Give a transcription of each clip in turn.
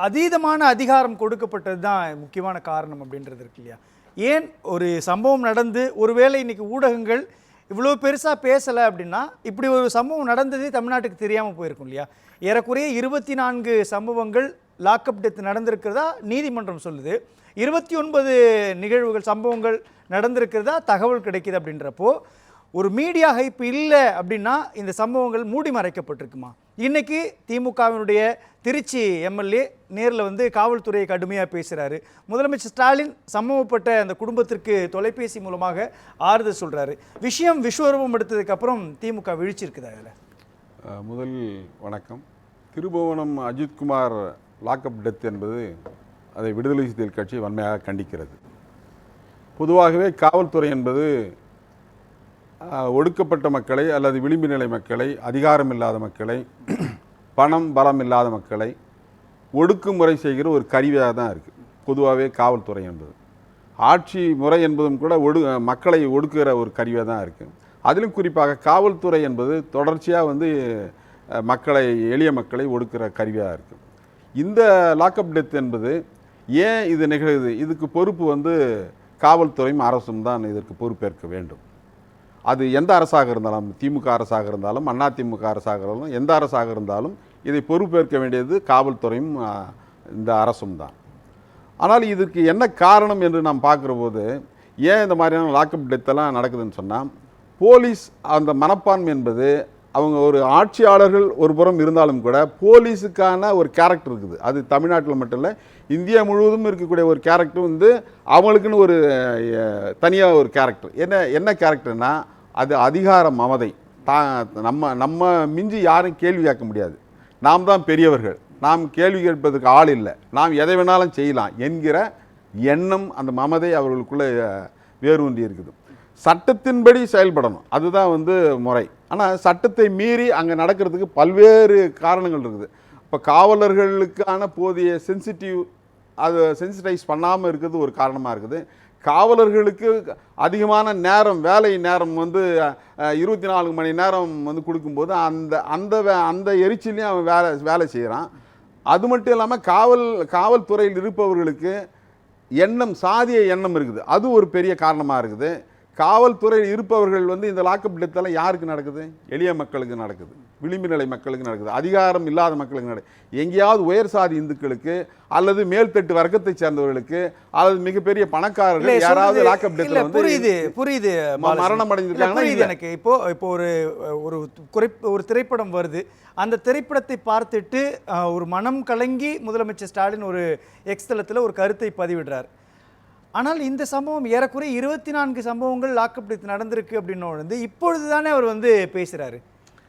அதீதமான அதிகாரம் கொடுக்கப்பட்டது தான் முக்கியமான காரணம் அப்படின்றது இருக்கு இல்லையா? ஏன் ஒரு சம்பவம் நடந்து ஒருவேளை இன்னைக்கு ஊடகங்கள் இவ்வளோ பெருசாக பேசலை அப்படின்னா இப்படி ஒரு சம்பவம் நடந்ததே தமிழ்நாட்டுக்கு தெரியாமல் போயிருக்கும் இல்லையா? ஏறக்குறைய 24 சம்பவங்கள் லாக்அப் டெத் நடந்திருக்கிறதா நீதிமன்றம் சொல்லுது. 29 நிகழ்வுகள் சம்பவங்கள் நடந்திருக்கிறதா தகவல் கிடைக்கிது. அப்படின்றப்போ ஒரு மீடியா ஹைப் இல்லை அப்படின்னா இந்த சம்பவங்கள் மூடி மறைக்கப்பட்டிருக்குமா? இன்னைக்கு திமுகவினுடைய திருச்சி எம்எல்ஏ நேரில் வந்து காவல்துறையை கடுமையாக பேசுகிறாரு. முதலமைச்சர் ஸ்டாலின் சம்பவப்பட்ட அந்த குடும்பத்திற்கு தொலைபேசி மூலமாக ஆறுதல் சொல்கிறாரு. விஷயம் விஸ்வரூபம் எடுத்ததுக்கப்புறம் திமுக விழிச்சிருக்குதா? அதில் முதல் வணக்கம். திருபுவனம் அஜித்குமார் லாக்அப் டெத் என்பது அதை விடுதலை சிறுத்தைகள் கட்சி வன்மையாக கண்டிக்கிறது. பொதுவாகவே காவல்துறை என்பது ஒடுக்கப்பட்ட மக்களை அல்லது விளிம்பு நிலை மக்களை, அதிகாரம் இல்லாத மக்களை, பணம் பலம் இல்லாத மக்களை ஒடுக்குமுறை செய்கிற ஒரு கருவியாக தான் இருக்குது. பொதுவாகவே காவல்துறை என்பது ஆட்சி முறை என்பதும் கூட மக்களை ஒடுக்குகிற ஒரு கருவியாக தான் இருக்குது. அதிலும் குறிப்பாக காவல்துறை என்பது தொடர்ச்சியாக வந்து மக்களை, எளிய மக்களை ஒடுக்குகிற கருவியாக இருக்குது. இந்த லாக்அப் டெத் என்பது ஏன் இது நிகழுது? இதுக்கு பொறுப்பு வந்து காவல்துறையும் அரசும் தான் இதற்கு பொறுப்பேற்க வேண்டும். அது எந்த அரசாக இருந்தாலும், திமுக அரசாக இருந்தாலும், அதிமுக அரசாக இருந்தாலும், எந்த அரசாக இருந்தாலும் இதை பொறுப்பேற்க வேண்டியது காவல்துறையும் இந்த அரசும் தான். ஆனால் இதுக்கு என்ன காரணம் என்று நாம் பார்க்குற போது ஏன் இந்த மாதிரியான லாக்அப் டெத்தெல்லாம் நடக்குதுன்னு சொன்னால், போலீஸ் அந்த மனப்பான்மை என்பது அவங்க ஒரு ஆட்சியாளர்கள் ஒரு புறம் இருந்தாலும் கூட போலீஸுக்கான ஒரு கேரக்டர் இருக்குது. அது தமிழ்நாட்டில் மட்டும் இல்லை, இந்தியா முழுவதும் இருக்கக்கூடிய ஒரு கேரக்டர் வந்து அவங்களுக்குன்னு ஒரு தனியாக ஒரு கேரக்டர். என்ன கேரக்டர்னா அது அதிகார மமதை. நம்ம மிஞ்சி யாரும் கேள்வி கேட்க முடியாது, நாம் தான் பெரியவர்கள், நாம் கேள்வி கேட்பதற்கு ஆள் இல்லை, நாம் எதை வேணாலும் செய்யலாம் என்கிற எண்ணம், அந்த மமதை அவர்களுக்குள்ளே வேரூன்றி இருக்குது. சட்டத்தின்படி செயல்படணும், அதுதான் வந்து முறை. ஆனால் சட்டத்தை மீறி அங்கே நடக்கிறதுக்கு பல்வேறு காரணங்கள் இருக்குது. இப்போ காவலர்களுக்கான போதிய அது சென்சிட்டைஸ் பண்ணாமல் இருக்கிறது ஒரு காரணமாக இருக்குது. காவலர்களுக்கு அதிகமான நேரம், வேலை நேரம் வந்து 24 மணி நேரம் வந்து கொடுக்கும்போது அந்த எரிச்சலையும் அவன் வேலை செய்கிறான். அது மட்டும் இல்லாமல் காவல்துறையில் இருப்பவர்களுக்கு சாதிய எண்ணம் இருக்குது, அது ஒரு பெரிய காரணமாக இருக்குது. காவல்துறையில் இருப்பவர்கள் வந்து இந்த லாக்அப் டெத்தெல்லாம் யாருக்கு நடக்குது? எளிய மக்களுக்கு நடக்குது, விளிம்பு நிலை மக்களுக்கு நடக்குது, அதிகாரம் இல்லாத மக்களுக்கு நடக்குது. எங்கேயாவது உயர் சாதி இந்துக்களுக்கு அல்லது மேல்தட்டு வர்க்கத்தை சேர்ந்தவர்களுக்கு அல்லது மிகப்பெரிய பணக்காரர்கள் யாராவது லாக்அப் டெத்ல வந்து புரியுது மரணம் அடைஞ்சிருக்காங்க. எனக்கு இப்போ ஒரு திரைப்படம் வருது, அந்த திரைப்படத்தை பார்த்துட்டு ஒரு மனம் கலங்கி முதலமைச்சர் ஸ்டாலின் ஒரு எக்ஸ் தளத்தில் ஒரு கருத்தை பதிவிடுறார். ஆனால் இந்த சம்பவம் ஏறக்குறைய 24 சம்பவங்கள் லாக்அப் டெத் நடந்திருக்கு அப்படின்னு வந்து இப்பொழுது தானே அவர் வந்து பேசுகிறாரு.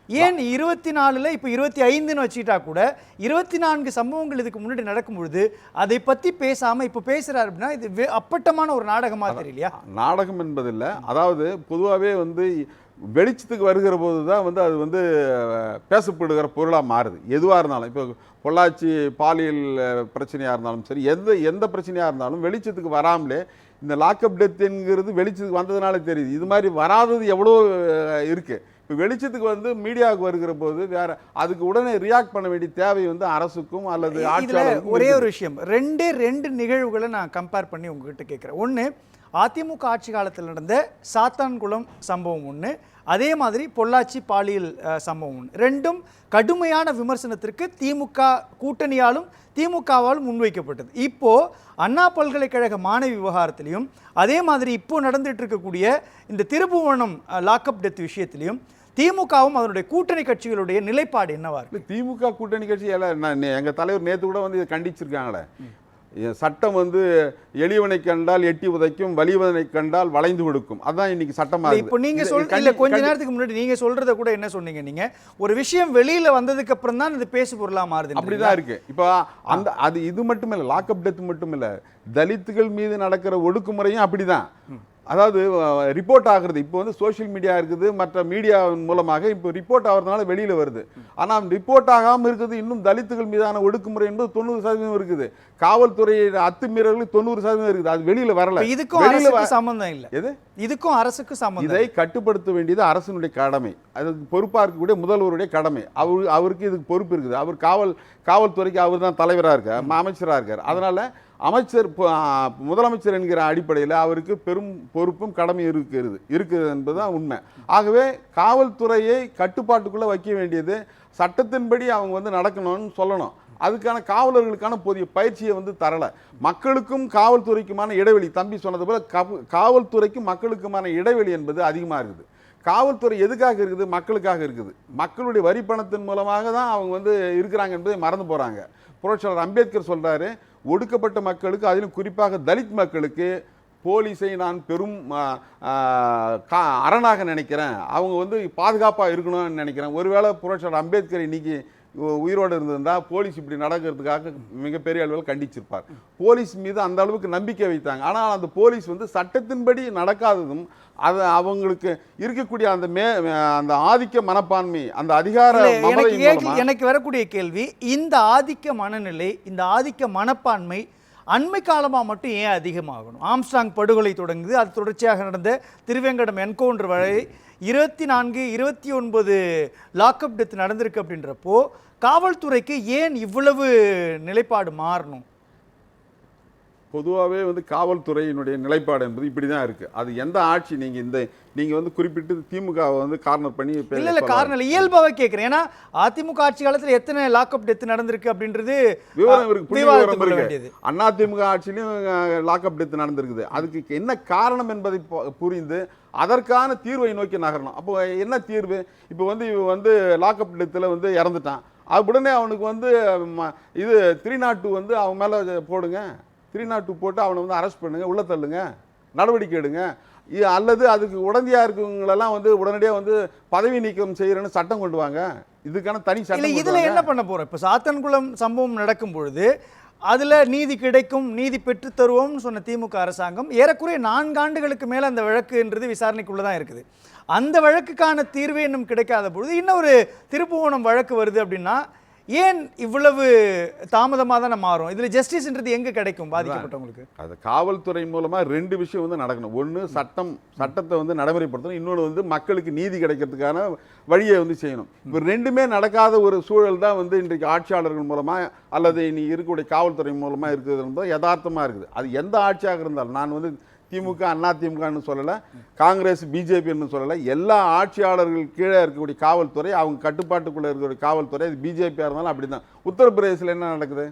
ஏன் 24ல் இப்போ 25ன்னு வச்சுக்கிட்டா கூட 24 சம்பவங்கள் இதுக்கு முன்னாடி நடக்கும்பொழுது அதை பற்றி பேசாமல் இப்போ பேசுகிறார் அப்படின்னா இது அப்பட்டமான ஒரு நாடகமாக தெரியலையா? நாடகம் என்பதில்லை, அதாவது பொதுவாகவே வந்து வெளிச்சத்துக்கு வருகிற போது தான் வந்து அது வந்து பேசப்படுகிற பொருளாக மாறுது. எதுவாக இருந்தாலும், இப்போ பொள்ளாச்சி பாலியல் பிரச்சனையாக இருந்தாலும் சரி, எந்த பிரச்சனையாக இருந்தாலும் வெளிச்சத்துக்கு வராமலே இந்த லாக்அப் டெத்துங்கிறது வெளிச்சத்துக்கு வந்ததுனால தெரியுது. இது மாதிரி வராதது எவ்வளோ இருக்குது. இப்போ வெளிச்சத்துக்கு வந்து மீடியாவுக்கு வருகிற போது வேற அதுக்கு உடனே ரியாக்ட் பண்ண வேண்டிய தேவை வந்து அரசுக்கும் அல்லது ஆட்சியாளருக்கும். ஒரே ஒரு விஷயம், ரெண்டு நிகழ்வுகளை நான் கம்பேர் பண்ணி உங்ககிட்ட கேட்குறேன். ஒன்று, அதிமுக ஆட்சி காலத்தில் நடந்த சாத்தான்குளம் சம்பவம் ஒன்று, அதே மாதிரி பொள்ளாச்சி பாலியல் சம்பவம் ஒன்று. ரெண்டும் கடுமையான விமர்சனத்திற்கு திமுக கூட்டணியாலும் திமுகவாலும் முன்வைக்கப்பட்டது. இப்போ அண்ணா பல்கலைக்கழக மாணவி விவகாரத்திலையும் அதே மாதிரி இப்போ நடந்துட்டு இருக்கக்கூடிய இந்த திருபுவனம் லாக்அப் டெத் விஷயத்திலையும் திமுகவும் அதனுடைய கூட்டணி கட்சிகளுடைய நிலைப்பாடு என்னவா இருக்கு? திமுக கூட்டணி கட்சி எங்கள் தலைவர் நேற்று கூட வந்து இதை கண்டிச்சிருக்காங்களே. சட்டம் வந்து எளியவனை கண்டால் எட்டி உதைக்கும், வலிவனை கண்டால் வளைந்து கொடுக்கும். அதான் இன்னைக்கு சட்டமா இருக்கு. இப்போ நீங்க சொல்ல கொஞ்ச நேரத்துக்கு முன்னாடி நீங்க சொல்றத கூட என்ன சொன்னீங்க, நீங்க ஒரு விஷயம் வெளியில வந்ததுக்கு அப்புறம் தான் இது பேசு பொருளா மாறுது. அப்படிதான் இருக்கு. இப்போ அது இது மட்டும் இல்லை, லாக்அப் டெத் மட்டும் இல்லை, தலித்துகள் மீது நடக்கிற ஒடுக்குமுறையும் அப்படிதான். அதாவது ரிப்போர்ட் ஆகுறது இப்போ வந்து சோஷியல் மீடியா இருக்குது, மற்ற மீடியா மூலமாக இப்போ ரிப்போர்ட் ஆகிறதுனால வெளியில் வருது. ஆனால் ரிப்போர்ட் ஆகாமல் இருக்குது இன்னும் தலித்துகள் மீதான ஒடுக்குமுறை என்பது 90% இருக்குது. காவல்துறை அத்துமீறல்கள் 90% இருக்குது. அது வெளியில் வரல. இதுக்கும் அரசுக்கு சம்பந்தம் இல்லை. எது இதுக்கும் அரசுக்கு சம்பந்தம். இதை கட்டுப்படுத்த வேண்டியது அரசினுடைய கடமை. அதுக்கு பொறுப்பாக இருக்கக்கூடிய முதல்வருடைய கடமை. அவருக்கு இதுக்கு பொறுப்பு இருக்குது. அவர் காவல்துறைக்கு அவர் தான் தலைவராக இருக்கார், அமைச்சராக இருக்கார். அதனால அமைச்சர் முதலமைச்சர் என்கிற அடிப்படையில் அவருக்கு பெரும் பொறுப்பும் கடமை இருக்குது என்பதுதான் உண்மை. ஆகவே காவல்துறையை கட்டுப்பாட்டுக்குள்ளே வைக்க வேண்டியது சட்டத்தின்படி அவங்க வந்து நடக்கணும்னு சொல்லணும். அதுக்கான காவலர்களுக்கான போதிய பயிற்சியை வந்து தரலை. மக்களுக்கும் காவல்துறைக்குமான இடைவெளி, தம்பி சொன்னது போல காவல்துறைக்கும் மக்களுக்குமான இடைவெளி என்பது அதிகமாக இருக்குது. காவல்துறை எதுக்காக இருக்குது? மக்களுக்காக இருக்குது. மக்களுடைய வரி பணத்தின் மூலமாக தான் அவங்க வந்து இருக்கிறாங்க என்பதை மறந்து போகிறாங்க. புரட்சியாளர் அம்பேத்கர் சொல்கிறாரு, ஒடுக்கப்பட்ட மக்களுக்கு, அதிலும் குறிப்பாக தலித் மக்களுக்கு போலீஸை நான் பெரும் அரணாக நினைக்கிறேன், அவங்க வந்து பாதுகாப்பாக இருக்கணும்னு நினைக்கிறேன். ஒருவேளை புரட்சியாளர் அம்பேத்கர் இன்னைக்கு உயிரோடு இருந்திருந்தால் போலீஸ் இப்படி நடக்கிறதுக்காக மிகப்பெரிய அளவில் கண்டிச்சிருப்பார். போலீஸ் மீது அந்த அளவுக்கு நம்பிக்கை வைத்தாங்க. ஆனால் அந்த போலீஸ் வந்து சட்டத்தின்படி நடக்காததும் அது அவங்களுக்கு இருக்கக்கூடிய அந்த ஆதிக்க மனப்பான்மை, அந்த அதிகார எனக்கு வரக்கூடிய கேள்வி, இந்த ஆதிக்க மனநிலை, இந்த ஆதிக்க மனப்பான்மை அண்மை காலமாக மட்டும் ஏன் அதிகமாகணும்? ஆம்ஸ்ட்ராங் படுகொலை தொடங்குது, அது தொடர்ச்சியாக நடந்த திருவேங்கடம் என்கவுண்டர் வரை 24, 29 லாக்அப் டெத் நடந்திருக்கு. அப்படின்றப்போ காவல்துறைக்கு ஏன் இவ்வளவு நிலைப்பாடு மாறணும்? பொதுவாகவே வந்து காவல்துறையினுடைய நிலைப்பாடு என்பது இப்படி தான் இருக்குது. அது எந்த ஆட்சி நீங்கள் வந்து குறிப்பிட்டு திமுகவை வந்து கார்னர் பண்ணி இல்லை காரணம் இயல்பாகவே கேட்குறேன். ஏன்னா அதிமுக ஆட்சி காலத்தில் எத்தனை லாக்அப் டெத் நடந்திருக்கு அப்படின்றது விவரம் இருக்கு. அதிமுக ஆட்சியிலையும் லாக்அப் டெத் நடந்திருக்குது. அதுக்கு என்ன காரணம் என்பதை புரிந்து அதற்கான தீர்வை நோக்கி நகரணும். அப்போ என்ன தீர்வு? இப்போ வந்து இவன் வந்து லாக்அப் டெத்தில் வந்து இறந்துட்டான், அது உடனே அவனுக்கு வந்து இது 302 வந்து அவன் மேலே போடுங்க, 302 போட்டு அவனை வந்து அரெஸ்ட் பண்ணுங்க, உள்ள தள்ளுங்க, நடவடிக்கை எடுங்க. அல்லது அதுக்கு உடந்தையாக இருக்கவங்களெல்லாம் வந்து உடனடியாக வந்து பதவி நீக்கம் செய்யறேன்னு சட்டம் கொண்டு வாங்க. இதுக்கான தனி சட்டம். இதில் என்ன பண்ண போகிறோம்? இப்போ சாத்தன்குளம் சம்பவம் நடக்கும் பொழுது அதில் நீதி கிடைக்கும், நீதி பெற்று தருவோம்னு சொன்ன திமுக அரசாங்கம் ஏறக்குறைய 4 ஆண்டுகளுக்கு மேலே அந்த வழக்குன்றது விசாரணைக்குள்ளே தான் இருக்குது. அந்த வழக்குக்கான தீர்வே இன்னும் கிடைக்காத பொழுது இன்னொரு திருப்புவனம் வழக்கு வருது அப்படின்னா ஏன் இவ்வளவு தாமதமாக தானே மாறும்? இதில் ஜஸ்டிஸ்ன்றது எங்கே கிடைக்கும் பாதிக்கப்பட்டவங்களுக்கு? அது காவல்துறை மூலமாக 2 விஷயம் வந்து நடக்கணும். ஒன்று சட்டத்தை வந்து நடைமுறைப்படுத்தணும், இன்னொன்று வந்து மக்களுக்கு நீதி கிடைக்கிறதுக்கான வழியை வந்து செய்யணும். இப்போ 2மே நடக்காத ஒரு சூழல் தான் வந்து இன்றைக்கு ஆட்சியாளர்கள் மூலமாக அல்லது இனி இருக்கக்கூடிய காவல்துறை மூலமாக இருக்கிறது யதார்த்தமாக இருக்குது. அது எந்த ஆட்சியாக இருந்தாலும், நான் வந்து திமுக அதிமுகன்னு சொல்லலை, காங்கிரஸ் பிஜேபின்னு சொல்லலை, எல்லா ஆட்சியாளர்கள் கீழே இருக்கக்கூடிய காவல்துறை, அவங்க கட்டுப்பாட்டுக்குள்ளே இருக்கக்கூடிய காவல்துறை, அது பிஜேபியாக இருந்தாலும் அப்படி தான். உத்தரப்பிரதேசில் என்ன நடக்குது?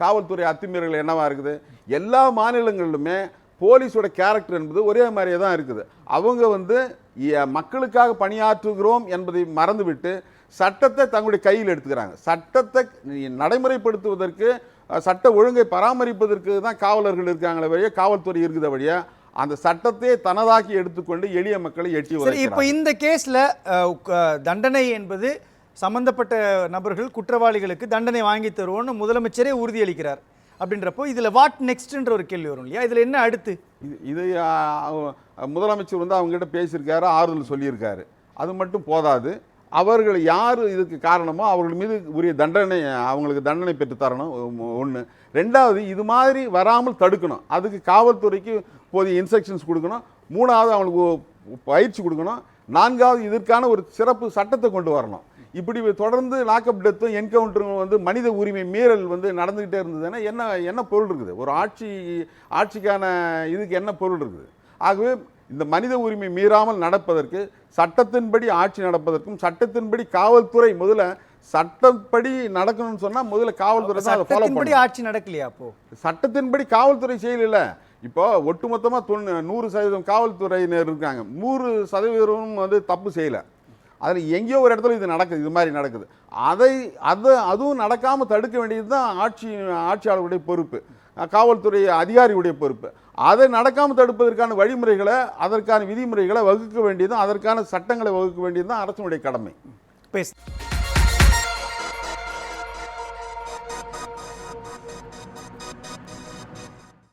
காவல்துறை அத்துமீறல் என்னவா இருக்குது? எல்லா மாநிலங்களிலுமே போலீஸோட கேரக்டர் என்பது ஒரே மாதிரியே தான் இருக்குது. அவங்க வந்து மக்களுக்காக பணியாற்றுகிறோம் என்பதை மறந்துவிட்டு சட்டத்தை தங்களுடைய கையில் எடுத்துக்கிறாங்க. சட்டத்தை நடைமுறைப்படுத்துவதற்கு, சட்ட ஒழுங்கை பராமரிப்பதற்கு தான் காவலர்கள் இருக்காங்களே வழியா, காவல்துறை இருக்குது வழியா, அந்த சட்டத்தை தனதாக்கி எடுத்துக்கொண்டு எளிய மக்களை எட்டி வரும். இப்போ இந்த கேஸில் தண்டனை என்பது சம்பந்தப்பட்ட நபர்கள் குற்றவாளிகளுக்கு தண்டனை வாங்கி தருவோம்னு முதலமைச்சரே உறுதியளிக்கிறார். அப்படின்றப்போ இதில் வாட் நெக்ஸ்ட்ன்ற ஒரு கேள்வி வரும் இல்லையா? இதில் என்ன அடுத்து? இது முதலமைச்சர் வந்து அவங்ககிட்ட பேசியிருக்காரு, ஆறுதல் சொல்லியிருக்காரு. அது மட்டும் போதாது, அவர்கள் யார் இதுக்கு காரணமோ அவர்கள் மீது உரிய தண்டனை, அவங்களுக்கு தண்டனை பெற்று தரணும். ஒன்று. 2வது, இது மாதிரி வராமல் தடுக்கணும். அதுக்கு காவல்துறைக்கு போதிய இன்ஸ்ட்ரக்ஷன்ஸ் கொடுக்கணும். 3வது, அவங்களுக்கு பயிற்சி கொடுக்கணும். 4வது, இதற்கான ஒரு சிறப்பு சட்டத்தை கொண்டு வரணும். இப்படி தொடர்ந்து லாக்அப் டெத்தும் என்கவுண்டரும் வந்து மனித உரிமை மீறல் வந்து நடந்துக்கிட்டே இருந்ததுன்னா என்ன பொருள் இருக்குது? ஒரு ஆட்சிக்கான இதுக்கு என்ன பொருள் இருக்குது? ஆகவே இந்த மனித உரிமை மீறாமல் நடப்பதற்கு, சட்டத்தின்படி ஆட்சி நடப்பதற்கும், சட்டத்தின்படி காவல்துறை முதல்ல சட்டப்படி நடக்கணும்னு சொன்னா முதல்ல காவல்துறை தான் அதை ஃபாலோ பண்ணணும். ஆட்சி நடக்கலையா? அப்போ சட்டத்தின்படி காவல்துறை செய்யல. இப்போ ஒட்டுமொத்தமா 100% காவல்துறையினர் இருக்காங்க, 100% வந்து தப்பு செய்யல. அதில் எங்கேயோ ஒரு இடத்துல இது நடக்குது, இது மாதிரி நடக்குது. அதுவும் நடக்காமல் தடுக்க வேண்டியது தான் ஆட்சியாளருடைய பொறுப்பு, காவல்துறை அதிகாரியுடைய பொறுப்பு. அதை நடக்காமல் தடுப்பதற்கான வழிமுறைகளை, அதற்கான விதிமுறைகளை வகுக்க வேண்டியதும், அதற்கான சட்டங்களை வகுக்க வேண்டியது தான் அரசினுடைய கடமை.